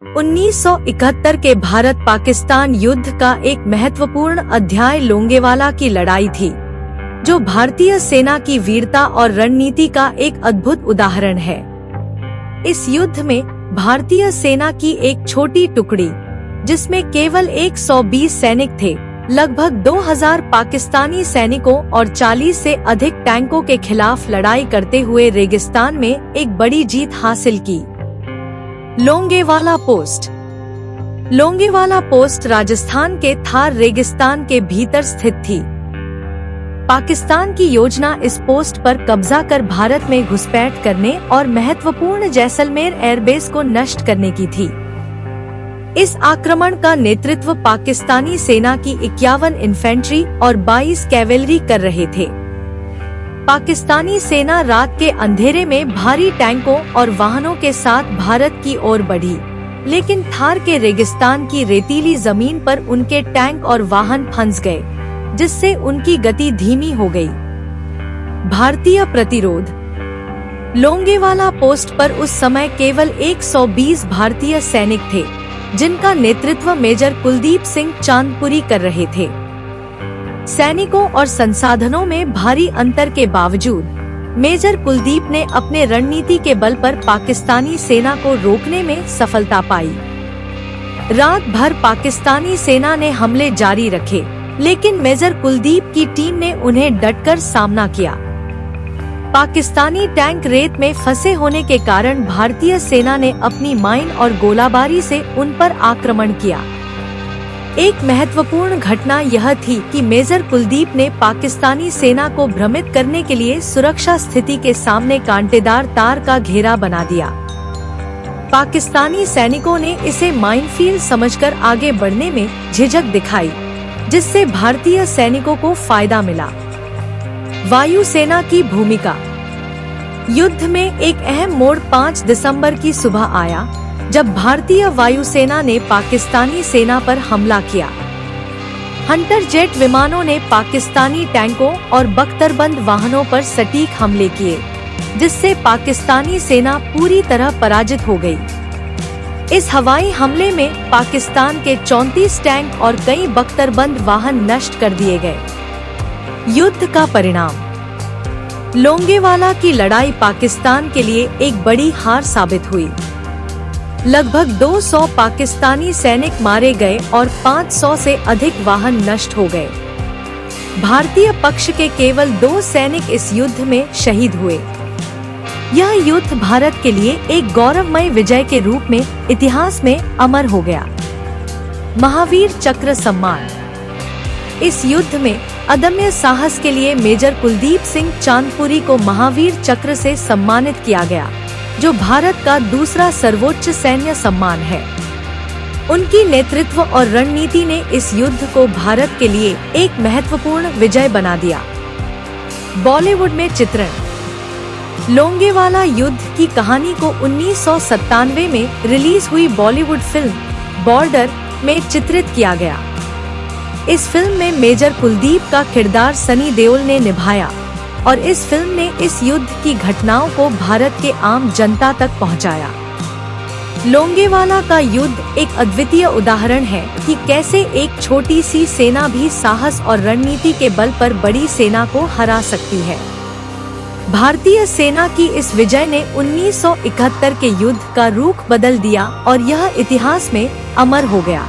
1971 के भारत पाकिस्तान युद्ध का एक महत्वपूर्ण अध्याय लोंगेवाला की लड़ाई थी, जो भारतीय सेना की वीरता और रणनीति का एक अद्भुत उदाहरण है। इस युद्ध में भारतीय सेना की एक छोटी टुकड़ी, जिसमें केवल 120 सैनिक थे, लगभग 2000 पाकिस्तानी सैनिकों और 40 से अधिक टैंकों के खिलाफ लड़ाई करते हुए रेगिस्तान में एक बड़ी जीत हासिल की। लोंगेवाला पोस्ट। लोंगेवाला पोस्ट राजस्थान के थार रेगिस्तान के भीतर स्थित थी। पाकिस्तान की योजना इस पोस्ट पर कब्जा कर भारत में घुसपैठ करने और महत्वपूर्ण जैसलमेर एयरबेस को नष्ट करने की थी। इस आक्रमण का नेतृत्व पाकिस्तानी सेना की 51 इन्फेंट्री और 22 कैवेलरी कर रहे थे। पाकिस्तानी सेना रात के अंधेरे में भारी टैंकों और वाहनों के साथ भारत की ओर बढ़ी, लेकिन थार के रेगिस्तान की रेतीली जमीन पर उनके टैंक और वाहन फंस गए, जिससे उनकी गति धीमी हो गई। भारतीय प्रतिरोध। लोंगेवाला पोस्ट पर उस समय केवल 120 भारतीय सैनिक थे, जिनका नेतृत्व मेजर कुलदीप सिंह चांदपुरी कर रहे थे। सैनिकों और संसाधनों में भारी अंतर के बावजूद मेजर कुलदीप ने अपने रणनीति के बल पर पाकिस्तानी सेना को रोकने में सफलता पाई। रात भर पाकिस्तानी सेना ने हमले जारी रखे, लेकिन मेजर कुलदीप की टीम ने उन्हें डटकर सामना किया। पाकिस्तानी टैंक रेत में फंसे होने के कारण भारतीय सेना ने अपनी माइन और गोलाबारी से उन पर आक्रमण किया। एक महत्वपूर्ण घटना यह थी कि मेजर कुलदीप ने पाकिस्तानी सेना को भ्रमित करने के लिए सुरक्षा स्थिति के सामने कांटेदार तार का घेरा बना दिया। पाकिस्तानी सैनिकों ने इसे माइनफील्ड समझकर आगे बढ़ने में झिझक दिखाई, जिससे भारतीय सैनिकों को फायदा मिला। वायुसेना की भूमिका। युद्ध में एक अहम मोड़ 5 दिसंबर की सुबह आया, जब भारतीय वायुसेना ने पाकिस्तानी सेना पर हमला किया। हंटर जेट विमानों ने पाकिस्तानी टैंकों और बख्तरबंद वाहनों पर सटीक हमले किए, जिससे पाकिस्तानी सेना पूरी तरह पराजित हो गई। इस हवाई हमले में पाकिस्तान के 34 टैंक और कई बख्तरबंद वाहन नष्ट कर दिए गए। युद्ध का परिणाम। लोंगेवाला की लड़ाई पाकिस्तान के लिए एक बड़ी हार साबित हुई। लगभग 200 पाकिस्तानी सैनिक मारे गए और 500 से अधिक वाहन नष्ट हो गए। भारतीय पक्ष के केवल 2 सैनिक इस युद्ध में शहीद हुए। यह युद्ध भारत के लिए एक गौरवमय विजय के रूप में इतिहास में अमर हो गया। महावीर चक्र सम्मान। इस युद्ध में अदम्य साहस के लिए मेजर कुलदीप सिंह चांदपुरी को महावीर चक्र से सम्मानित किया गया, जो भारत का दूसरा सर्वोच्च सैन्य सम्मान है। उनकी नेतृत्व और रणनीति ने इस युद्ध को भारत के लिए एक महत्वपूर्ण विजय बना दिया। बॉलीवुड में चित्रण। लोंगेवाला युद्ध की कहानी को 1997 में रिलीज हुई बॉलीवुड फिल्म बॉर्डर में चित्रित किया गया। इस फिल्म में मेजर कुलदीप का किरदार सनी देओल ने निभाया और इस फिल्म ने इस युद्ध की घटनाओं को भारत के आम जनता तक पहुंचाया। लोंगेवाला का युद्ध एक अद्वितीय उदाहरण है कि कैसे एक छोटी सी सेना भी साहस और रणनीति के बल पर बड़ी सेना को हरा सकती है। भारतीय सेना की इस विजय ने 1971 के युद्ध का रुख बदल दिया और यह इतिहास में अमर हो गया।